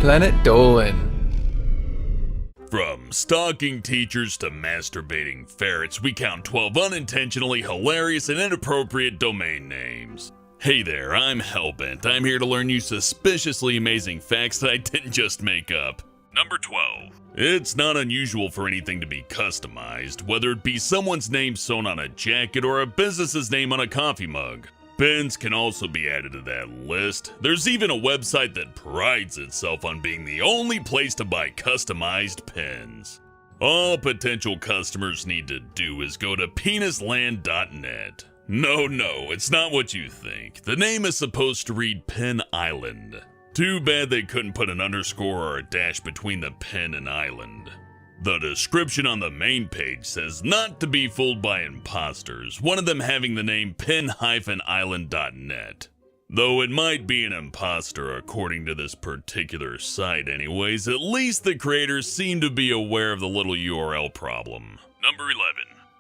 Planet Dolan. From stalking teachers to masturbating ferrets, we count 12 unintentionally hilarious and inappropriate domain names. Hey there, I'm Hellbent. I'm here to learn you suspiciously amazing facts that I didn't just make up. Number 12. It's not unusual for anything to be customized, whether it be someone's name sewn on a jacket or a business's name on a coffee mug. Pens can also be added to that list. There's even a website that prides itself on being the only place to buy customized pens. All potential customers need to do is go to penisland.net. No, it's not what you think. The name is supposed to read Pen Island. Too bad they couldn't put an underscore or a dash between the pen and island. The description on the main page says not to be fooled by imposters, one of them having the name pen-island.net. Though it might be an imposter according to this particular site anyways, at least the creators seem to be aware of the little URL problem. Number 11.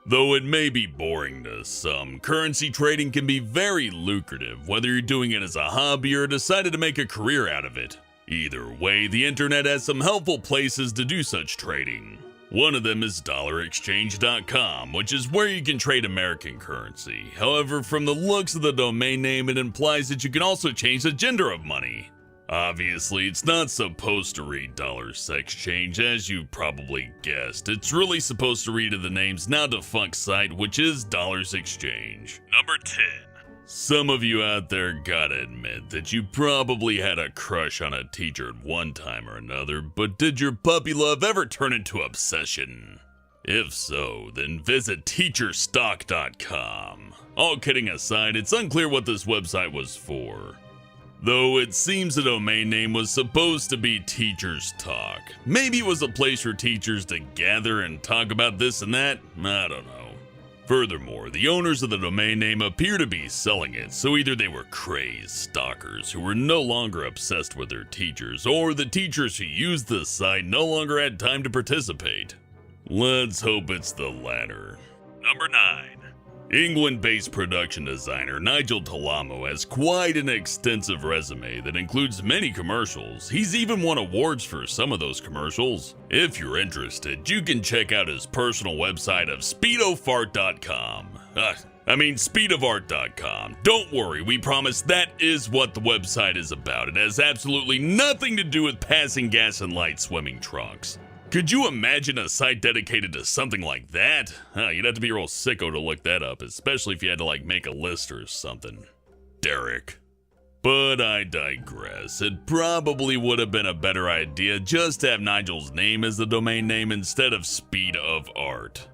Though it may be boring to some, currency trading can be very lucrative, whether you're doing it as a hobby or decided to make a career out of it. Either way, the internet has some helpful places to do such trading. One of them is dollarexchange.com, which is where you can trade American currency. However, from the looks of the domain name, it implies that you can also change the gender of money. Obviously, it's not supposed to read $exchange, as you probably guessed. It's really supposed to read the name's now defunct site, which is Dollars Exchange. Number 10. Some of you out there gotta admit that you probably had a crush on a teacher at one time or another, but did your puppy love ever turn into obsession? If so, then visit teacherstock.com. All kidding aside, it's unclear what this website was for. Though it seems the domain name was supposed to be Teachers Talk. Maybe it was a place for teachers to gather and talk about this and that, I don't know. Furthermore, the owners of the domain name appear to be selling it, so either they were crazed stalkers who were no longer obsessed with their teachers, or the teachers who used the site no longer had time to participate. Let's hope it's the latter. Number 9. England-based production designer Nigel Talamo has quite an extensive resume that includes many commercials. He's even won awards for some of those commercials. If you're interested, you can check out his personal website of speedofart.com. speedofart.com. Don't worry, we promise that is what the website is about. It has absolutely nothing to do with passing gas and light swimming trunks. Could you imagine a site dedicated to something like that? You'd have to be a real sicko to look that up, especially if you had to make a list or something. Derek. But I digress. It probably would have been a better idea just to have Nigel's name as the domain name instead of Speed of Art.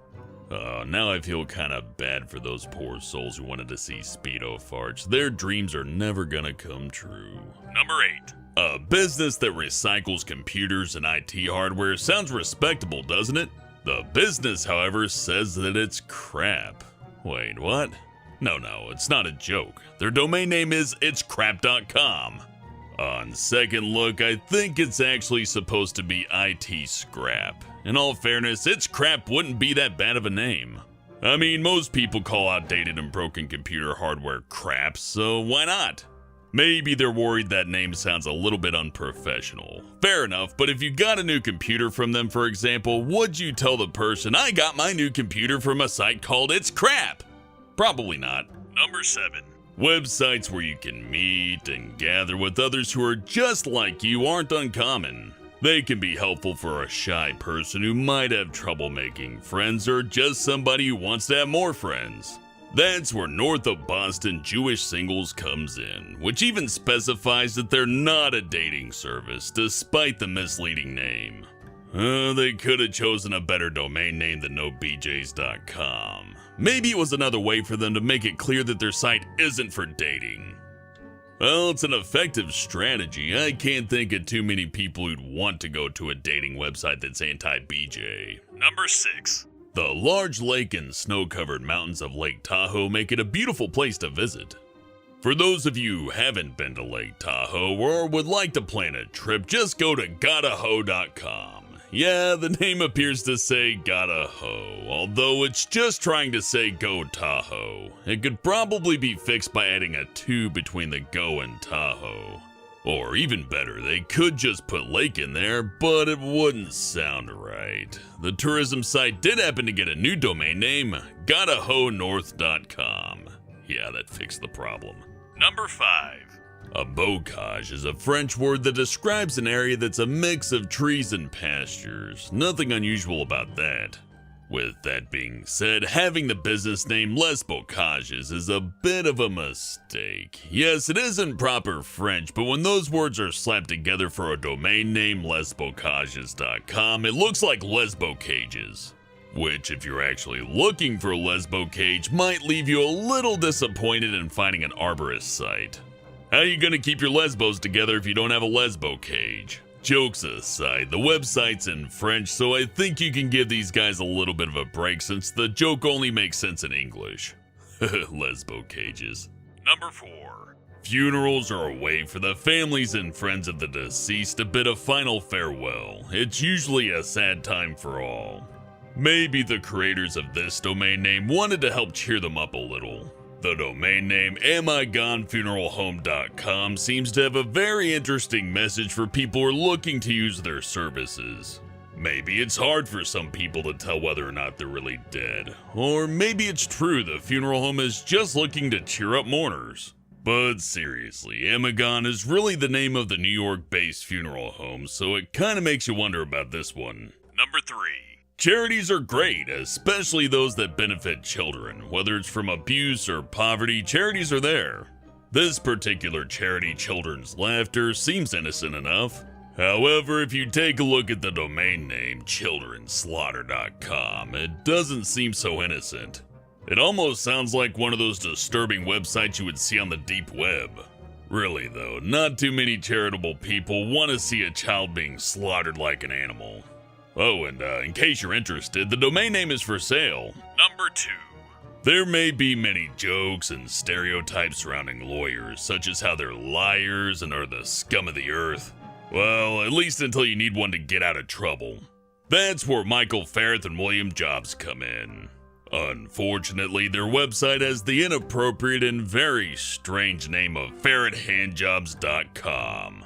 Now I feel kind of bad for those poor souls who wanted to see Speedo farts. Their dreams are never gonna come true. Number 8. A business that recycles computers and IT hardware sounds respectable, doesn't it? The business, however, says that it's crap. Wait, what? No, it's not a joke. Their domain name is itscrap.com. On second look, I think it's actually supposed to be IT scrap. In all fairness, It's Crap wouldn't be that bad of a name. I mean, most people call outdated and broken computer hardware crap, so why not? Maybe they're worried that name sounds a little bit unprofessional. Fair enough, but if you got a new computer from them, for example, would you tell the person, I got my new computer from a site called It's Crap? Probably not. Number 7. Websites where you can meet and gather with others who are just like you aren't uncommon. They can be helpful for a shy person who might have trouble making friends or just somebody who wants to have more friends. That's where North of Boston Jewish Singles comes in, which even specifies that they're not a dating service, despite the misleading name. They could have chosen a better domain name than nobjs.com. Maybe it was another way for them to make it clear that their site isn't for dating. Well, it's an effective strategy. I can't think of too many people who'd want to go to a dating website that's anti-BJ. Number 6. The large lake and snow-covered mountains of Lake Tahoe make it a beautiful place to visit. For those of you who haven't been to Lake Tahoe or would like to plan a trip, just go to GoTahoe.com. Yeah, the name appears to say GoTahoe, although it's just trying to say GoTahoe. It could probably be fixed by adding a 2 between the Go and Tahoe. Or even better, they could just put lake in there, but it wouldn't sound right. The tourism site did happen to get a new domain name, GoTahoe Yeah, that fixed the problem. Number 5. A bocage is a French word that describes an area that's a mix of trees and pastures. Nothing unusual about that. With that being said, having the business name Les Bocages is a bit of a mistake. Yes, it isn't proper French, but when those words are slapped together for a domain name, lesbocages.com, it looks like Lesbo cages. Which, if you're actually looking for a Lesbo cage, might leave you a little disappointed in finding an arborist site. How are you gonna keep your Lesbos together if you don't have a Lesbo cage? Jokes aside, the website's in French, so I think you can give these guys a little bit of a break since the joke only makes sense in English. Lesbo cages. Number 4. Funerals are a way for the families and friends of the deceased to bid a final farewell. It's usually a sad time for all. Maybe the creators of this domain name wanted to help cheer them up a little. The domain name amigonefuneralhome.com seems to have a very interesting message for people who are looking to use their services. Maybe it's hard for some people to tell whether or not they're really dead. Or maybe it's true the funeral home is just looking to cheer up mourners. But seriously, Amigon is really the name of the New York-based funeral home, so it kinda makes you wonder about this one. Number 3. Charities are great, especially those that benefit children. Whether it's from abuse or poverty, charities are there. This particular charity, Children's Laughter, seems innocent enough. However, if you take a look at the domain name, childrenslaughter.com, it doesn't seem so innocent. It almost sounds like one of those disturbing websites you would see on the deep web. Really though, not too many charitable people want to see a child being slaughtered like an animal. Oh, and in case you're interested, the domain name is for sale. Number 2. There may be many jokes and stereotypes surrounding lawyers, such as how they're liars and are the scum of the earth. Well, at least until you need one to get out of trouble. That's where Michael Ferret and William Jobs come in. Unfortunately, their website has the inappropriate and very strange name of ferrethandjobs.com.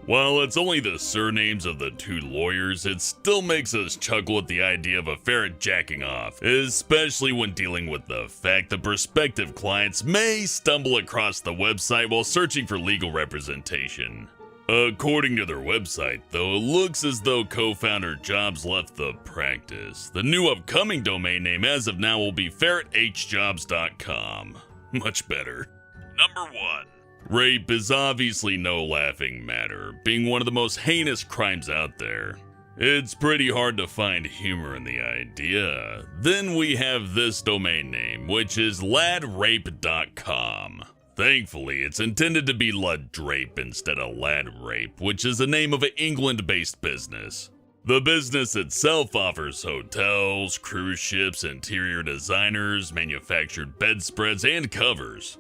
While it's only the surnames of the two lawyers, it still makes us chuckle at the idea of a ferret jacking off, especially when dealing with the fact that prospective clients may stumble across the website while searching for legal representation. According to their website, though, it looks as though co-founder Jobs left the practice. The new upcoming domain name as of now will be ferrethandjobs.com. Much better. Number 1. Rape is obviously no laughing matter, being one of the most heinous crimes out there. It's pretty hard to find humor in the idea. Then we have this domain name, which is ladrape.com. Thankfully, it's intended to be ladrape instead of ladrape, which is the name of an England-based business. The business itself offers hotels, cruise ships, interior designers, manufactured bedspreads, and covers.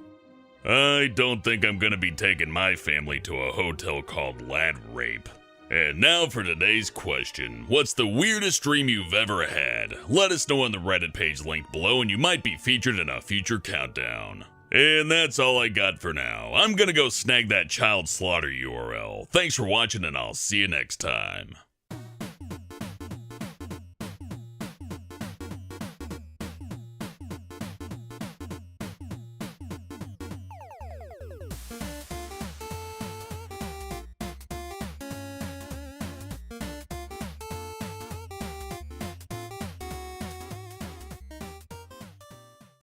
I don't think I'm gonna be taking my family to a hotel called Ladrape. And now for today's question. What's the weirdest dream you've ever had? Let us know on the Reddit page linked below and you might be featured in a future countdown. And that's all I got for now. I'm gonna go snag that child slaughter URL. Thanks for watching and I'll see you next time.